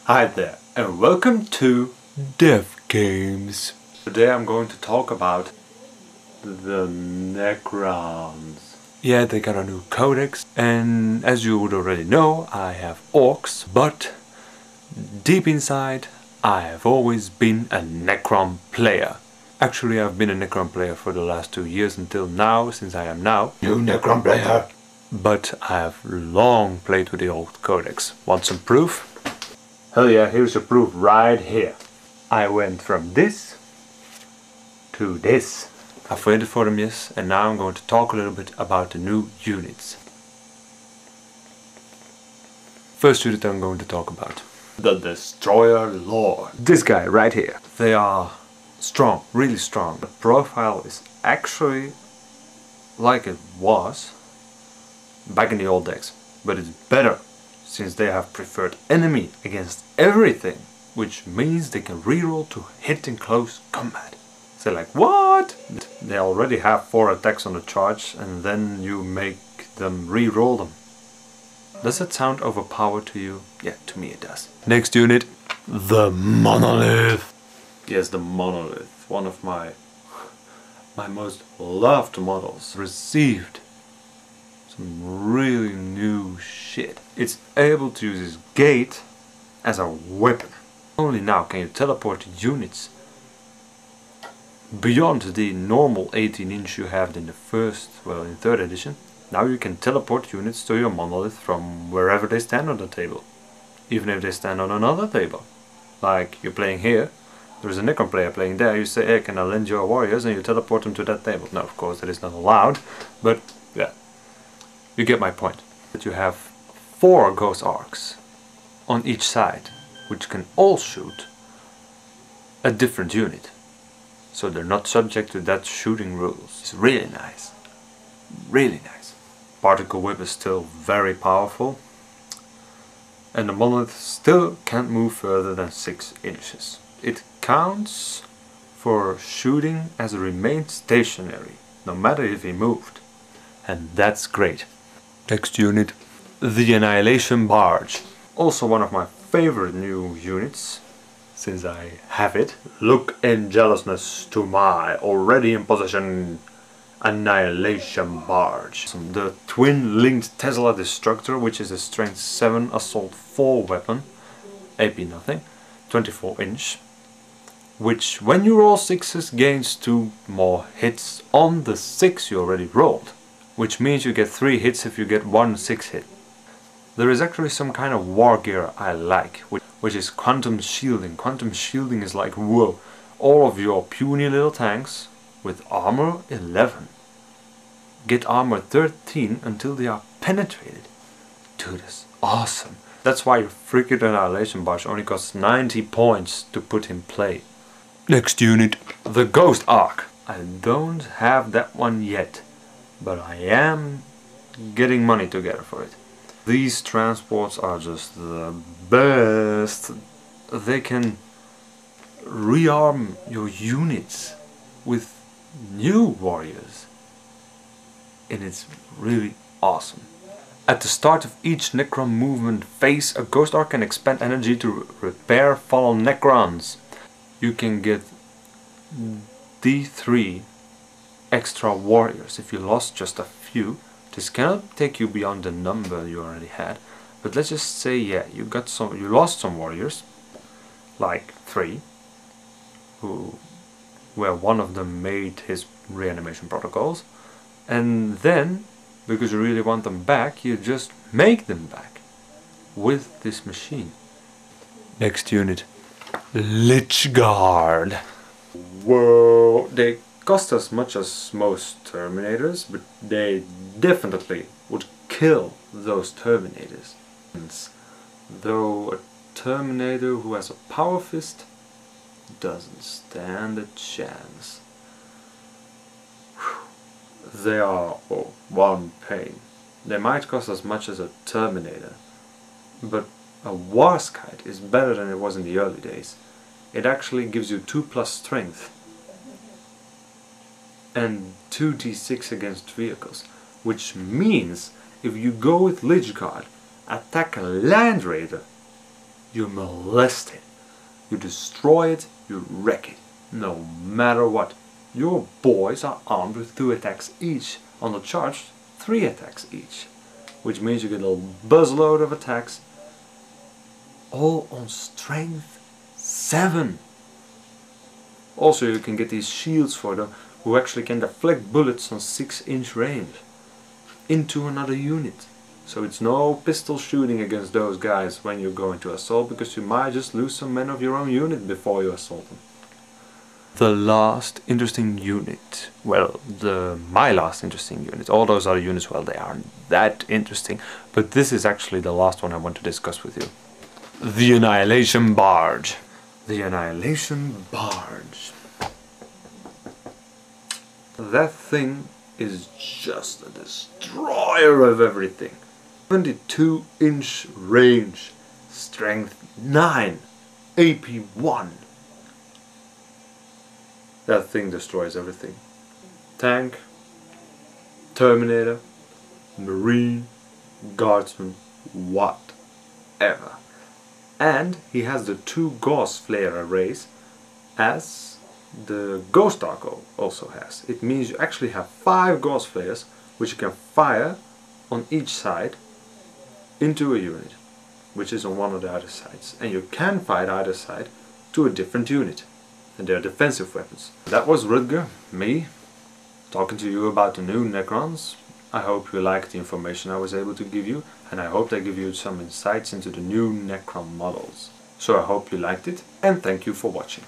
Hi there, and welcome to Deffgames. Today I'm going to talk about the Necrons. Yeah, they got a new codex, and as you would already know, I have orcs, but deep inside, I have always been a Necron player. Actually, I've been a Necron player for the last 2 years until now, since I am now new Necron player. But I have long played with the old codex. Want some proof? Hell yeah, here's your proof right here. I went from this to this. I've waited for them, yes, and now I'm going to talk a little bit about the new units. First unit I'm going to talk about. The Destroyer Lord. This guy right here. They are strong, really strong. The profile is actually like it was back in the old decks, but it's better since they have preferred enemy against everything, which means they can reroll to hit in close combat. So like, what? They already have 4 attacks on the charge and then you make them reroll them. Does that sound overpowered to you? Yeah, to me it does. Next unit, the Monolith. Yes, the Monolith, one of my most loved models. Received some really new shit. It's able to use its gate as a weapon. Only now can you teleport units beyond the normal 18-inch you have in the in 3rd edition. Now you can teleport units to your monolith from wherever they stand on the table. Even if they stand on another table. Like you're playing here, there's a Necron player playing there, you say, hey, can I lend your warriors, and you teleport them to that table. Now of course that is not allowed, but yeah. You get my point. That you have 4 ghost arcs on each side, which can all shoot a different unit. So they're not subject to that shooting rules. It's really nice. Really nice. Particle Whip is still very powerful. And the monolith still can't move further than 6 inches. It counts for shooting as it remained stationary, no matter if he moved. And that's great. Next unit, the Annihilation Barge. Also one of my favorite new units, since I have it. Look in jealousness to my already in possession Annihilation Barge. The twin-linked Tesla Destructor, which is a strength 7 assault 4 weapon, AP nothing, 24-inch, which when you roll 6s gains 2 more hits on the 6 you already rolled. Which means you get 3 hits if you get 1 6 hit. There is actually some kind of war gear I like, which is Quantum Shielding. Quantum Shielding is like, whoa, all of your puny little tanks with armor 11 get armor 13 until they are penetrated. Dude, that's awesome. That's why your freaking Annihilation Barge only costs 90 points to put in play. Next unit, the Ghost Arc. I don't have that one yet, but I am getting money together for it. These transports are just the best. They can rearm your units with new warriors, and it's really awesome. At the start of each Necron movement phase, a Ghost Arc can expend energy to repair fallen Necrons. You can get D3 extra warriors if you lost just a few. This cannot take you beyond the number you already had, but let's just say, yeah, you lost some warriors, like 3, where one of them made his reanimation protocols, and then because you really want them back, you just make them back with this machine. Next unit, Lich Guard. Whoa, they cost as much as most Terminators, but they definitely would kill those Terminators. Though a Terminator who has a Power Fist doesn't stand a chance. They are one pain. They might cost as much as a Terminator, but a Warskite is better than it was in the early days. It actually gives you 2+ strength and 2d6 against vehicles, which means if you go with Lich Guard, attack a Land Raider, you molest it, you destroy it, you wreck it, no matter what. Your boys are armed with 2 attacks each, on the charge 3 attacks each, which means you get a buzzload of attacks, all on strength 7. Also you can get these shields for them who actually can deflect bullets on 6-inch range into another unit. So it's no pistol shooting against those guys when you're going to assault, because you might just lose some men of your own unit before you assault them. The last interesting unit, well, my last interesting unit, all those other units, well, they aren't that interesting, but this is actually the last one I want to discuss with you. The Annihilation Barge. The Annihilation Barge. That thing is just a destroyer of everything. 72-inch range, strength 9, AP 1. That thing destroys everything. Tank, Terminator, Marine, Guardsman, whatever. And he has the 2 Gauss flare arrays, as the Ghost Arco also has. It means you actually have 5 Gauss flares which you can fire on each side into a unit, which is on one of the other sides. And you can fire either side to a different unit. And they're defensive weapons. That was Rutger, me, talking to you about the new Necrons. I hope you liked the information I was able to give you, and I hope they give you some insights into the new Necron models. So I hope you liked it, and thank you for watching.